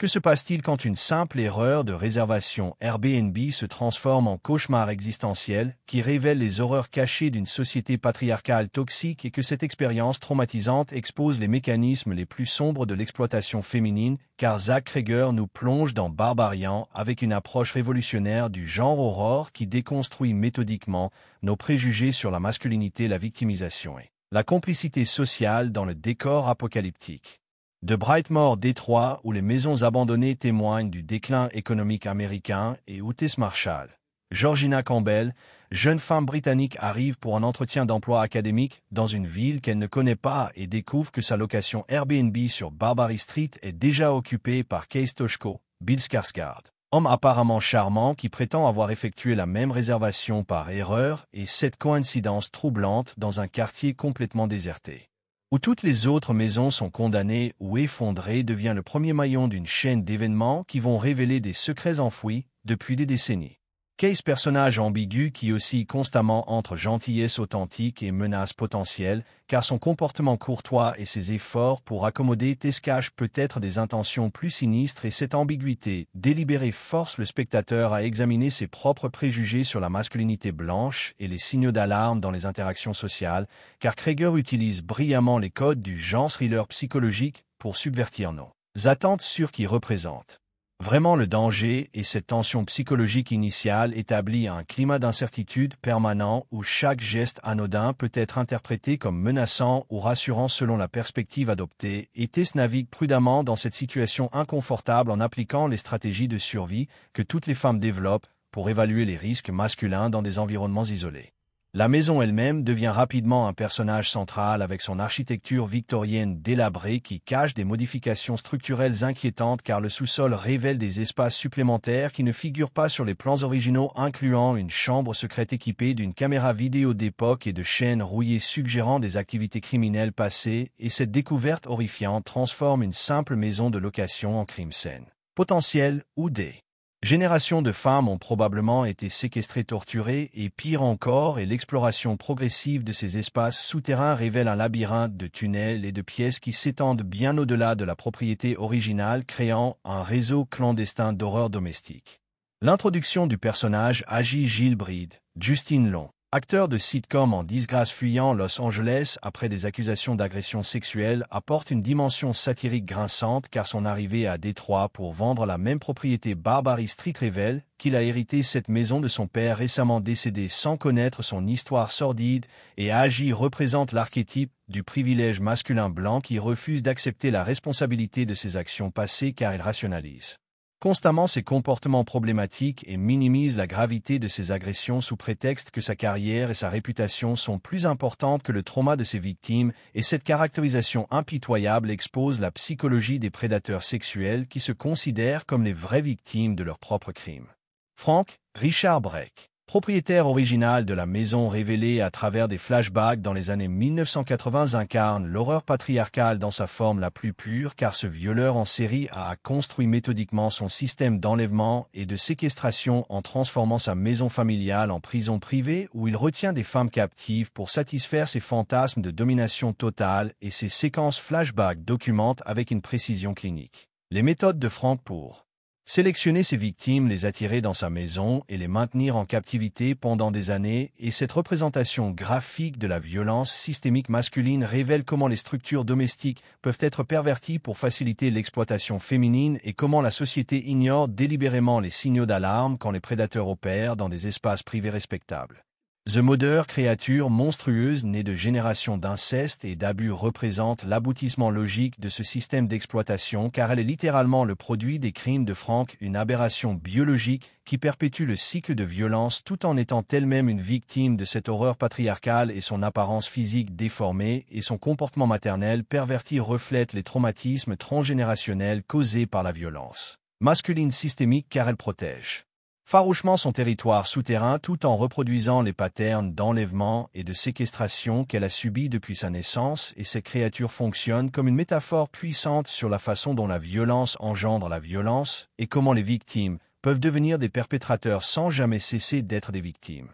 Que se passe-t-il quand une simple erreur de réservation Airbnb se transforme en cauchemar existentiel qui révèle les horreurs cachées d'une société patriarcale toxique et que cette expérience traumatisante expose les mécanismes les plus sombres de l'exploitation féminine, car Zach Cregger nous plonge dans Barbarian avec une approche révolutionnaire du genre Aurore qui déconstruit méthodiquement nos préjugés sur la masculinité, la victimisation et la complicité sociale dans le décor apocalyptique. De Brightmoor, Détroit, où les maisons abandonnées témoignent du déclin économique américain, et Otis Marshall. Georgina Campbell, jeune femme britannique, arrive pour un entretien d'emploi académique dans une ville qu'elle ne connaît pas et découvre que sa location Airbnb sur Barbary Street est déjà occupée par Case Toshko, Bill Skarsgård, homme apparemment charmant qui prétend avoir effectué la même réservation par erreur, et cette coïncidence troublante dans un quartier complètement déserté, où toutes les autres maisons sont condamnées ou effondrées, devient le premier maillon d'une chaîne d'événements qui vont révéler des secrets enfouis depuis des décennies. Case, personnage ambigu qui oscille constamment entre gentillesse authentique et menace potentielle, car son comportement courtois et ses efforts pour accommoder Tess cachent peut-être des intentions plus sinistres, et cette ambiguïté délibérée force le spectateur à examiner ses propres préjugés sur la masculinité blanche et les signaux d'alarme dans les interactions sociales, car Cregger utilise brillamment les codes du genre thriller psychologique pour subvertir nos attentes sur qui représente vraiment le danger, et cette tension psychologique initiale établit un climat d'incertitude permanent où chaque geste anodin peut être interprété comme menaçant ou rassurant selon la perspective adoptée, et Tess navigue prudemment dans cette situation inconfortable en appliquant les stratégies de survie que toutes les femmes développent pour évaluer les risques masculins dans des environnements isolés. La maison elle-même devient rapidement un personnage central avec son architecture victorienne délabrée qui cache des modifications structurelles inquiétantes, car le sous-sol révèle des espaces supplémentaires qui ne figurent pas sur les plans originaux, incluant une chambre secrète équipée d'une caméra vidéo d'époque et de chaînes rouillées suggérant des activités criminelles passées, et cette découverte horrifiante transforme une simple maison de location en crime scène potentiel où des générations de femmes ont probablement été séquestrées, torturées, et pire encore, et l'exploration progressive de ces espaces souterrains révèle un labyrinthe de tunnels et de pièces qui s'étendent bien au-delà de la propriété originale, créant un réseau clandestin d'horreur domestique. L'introduction du personnage Agi Gilbride, Justin Long, acteur de sitcom en disgrâce fuyant Los Angeles après des accusations d'agression sexuelle, apporte une dimension satirique grinçante, car son arrivée à Détroit pour vendre la même propriété Barbary Street révèle qu'il a hérité cette maison de son père récemment décédé sans connaître son histoire sordide, et Agi représente l'archétype du privilège masculin blanc qui refuse d'accepter la responsabilité de ses actions passées, car il rationalise constamment ses comportements problématiques et minimise la gravité de ses agressions sous prétexte que sa carrière et sa réputation sont plus importantes que le trauma de ses victimes, et cette caractérisation impitoyable expose la psychologie des prédateurs sexuels qui se considèrent comme les vraies victimes de leurs propres crimes. Frank Richard Breck, propriétaire original de la maison révélée à travers des flashbacks dans les années 1980, incarne l'horreur patriarcale dans sa forme la plus pure, car ce violeur en série a construit méthodiquement son système d'enlèvement et de séquestration en transformant sa maison familiale en prison privée où il retient des femmes captives pour satisfaire ses fantasmes de domination totale, et ses séquences flashbacks documentent avec une précision clinique les méthodes de Frank pour sélectionner ses victimes, les attirer dans sa maison et les maintenir en captivité pendant des années, et cette représentation graphique de la violence systémique masculine révèle comment les structures domestiques peuvent être perverties pour faciliter l'exploitation féminine et comment la société ignore délibérément les signaux d'alarme quand les prédateurs opèrent dans des espaces privés respectables. The Mother, créature monstrueuse née de générations d'inceste et d'abus, représente l'aboutissement logique de ce système d'exploitation, car elle est littéralement le produit des crimes de Frank, une aberration biologique qui perpétue le cycle de violence tout en étant elle-même une victime de cette horreur patriarcale, et son apparence physique déformée et son comportement maternel perverti reflètent les traumatismes transgénérationnels causés par la violence masculine systémique, car elle protège farouchement son territoire souterrain tout en reproduisant les patterns d'enlèvement et de séquestration qu'elle a subis depuis sa naissance, et ces créatures fonctionnent comme une métaphore puissante sur la façon dont la violence engendre la violence et comment les victimes peuvent devenir des perpétrateurs sans jamais cesser d'être des victimes.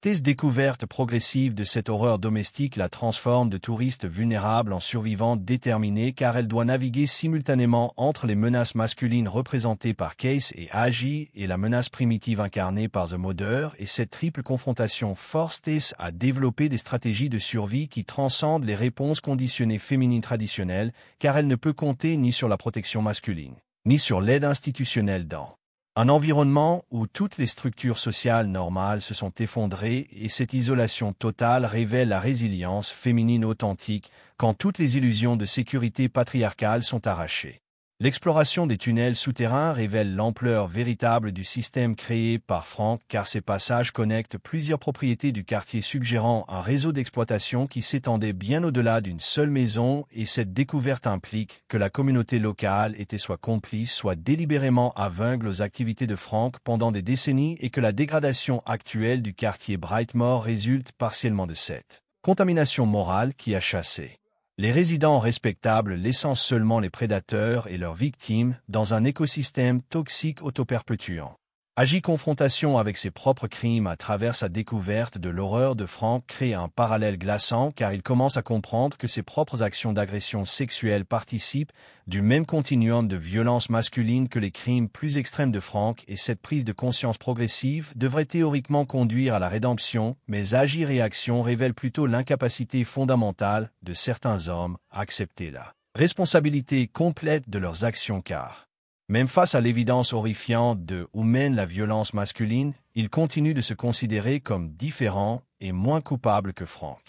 Cette découverte progressive de cette horreur domestique la transforme de touriste vulnérable en survivant déterminé car elle doit naviguer simultanément entre les menaces masculines représentées par Case et Agi et la menace primitive incarnée par The Mother, et cette triple confrontation force Tess à développer des stratégies de survie qui transcendent les réponses conditionnées féminines traditionnelles car elle ne peut compter ni sur la protection masculine, ni sur l'aide institutionnelle dans un environnement où toutes les structures sociales normales se sont effondrées, et cette isolation totale révèle la résilience féminine authentique quand toutes les illusions de sécurité patriarcale sont arrachées. L'exploration des tunnels souterrains révèle l'ampleur véritable du système créé par Frank car ces passages connectent plusieurs propriétés du quartier suggérant un réseau d'exploitation qui s'étendait bien au-delà d'une seule maison, et cette découverte implique que la communauté locale était soit complice soit délibérément aveugle aux activités de Frank pendant des décennies et que la dégradation actuelle du quartier Brightmoor résulte partiellement de cette contamination morale qui a chassé les résidents respectables, laissant seulement les prédateurs et leurs victimes dans un écosystème toxique autoperpétuant. Agi confrontation avec ses propres crimes à travers sa découverte de l'horreur de Frank crée un parallèle glaçant car il commence à comprendre que ses propres actions d'agression sexuelle participent du même continuum de violence masculine que les crimes plus extrêmes de Frank, et cette prise de conscience progressive devrait théoriquement conduire à la rédemption, mais Agi réaction révèle plutôt l'incapacité fondamentale de certains hommes à accepter la responsabilité complète de leurs actions car même face à l'évidence horrifiante de où mène la violence masculine, il continue de se considérer comme différent et moins coupable que Frank.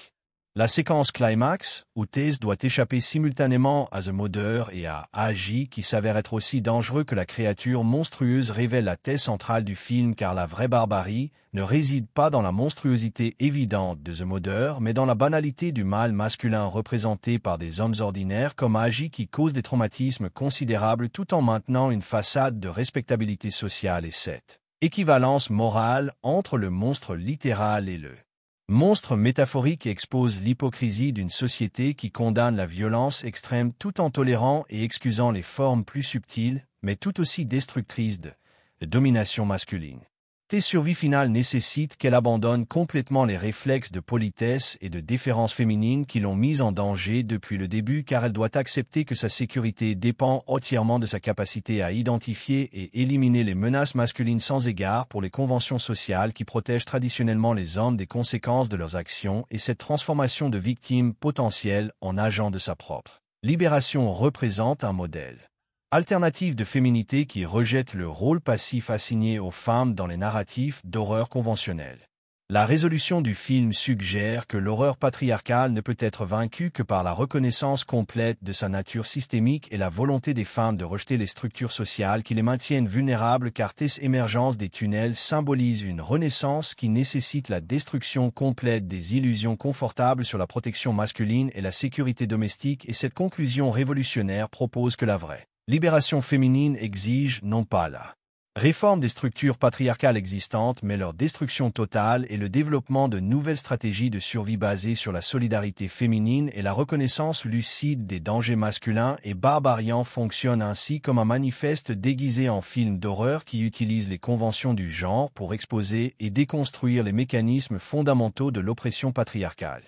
La séquence climax, où Tess doit échapper simultanément à The Mother et à Agi qui s'avère être aussi dangereux que la créature monstrueuse, révèle la thèse centrale du film car la vraie barbarie ne réside pas dans la monstruosité évidente de The Mother mais dans la banalité du mal masculin représenté par des hommes ordinaires comme Agi qui cause des traumatismes considérables tout en maintenant une façade de respectabilité sociale, et cette équivalence morale entre le monstre littéral et le monstre métaphorique expose l'hypocrisie d'une société qui condamne la violence extrême tout en tolérant et excusant les formes plus subtiles, mais tout aussi destructrices de domination masculine. Tes survies finales nécessitent qu'elle abandonne complètement les réflexes de politesse et de déférence féminine qui l'ont mise en danger depuis le début car elle doit accepter que sa sécurité dépend entièrement de sa capacité à identifier et éliminer les menaces masculines sans égard pour les conventions sociales qui protègent traditionnellement les hommes des conséquences de leurs actions, et cette transformation de victime potentielle en agent de sa propre libération représente un modèle alternative de féminité qui rejette le rôle passif assigné aux femmes dans les narratifs d'horreur conventionnels. La résolution du film suggère que l'horreur patriarcale ne peut être vaincue que par la reconnaissance complète de sa nature systémique et la volonté des femmes de rejeter les structures sociales qui les maintiennent vulnérables, car cette émergence des tunnels symbolise une renaissance qui nécessite la destruction complète des illusions confortables sur la protection masculine et la sécurité domestique, et cette conclusion révolutionnaire propose que la vraie libération féminine exige non pas la réforme des structures patriarcales existantes, mais leur destruction totale et le développement de nouvelles stratégies de survie basées sur la solidarité féminine et la reconnaissance lucide des dangers masculins et Barbarian fonctionne ainsi comme un manifeste déguisé en film d'horreur qui utilise les conventions du genre pour exposer et déconstruire les mécanismes fondamentaux de l'oppression patriarcale.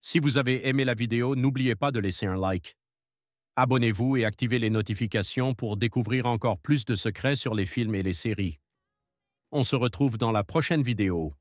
Si vous avez aimé la vidéo, n'oubliez pas de laisser un like. Abonnez-vous et activez les notifications pour découvrir encore plus de secrets sur les films et les séries. On se retrouve dans la prochaine vidéo.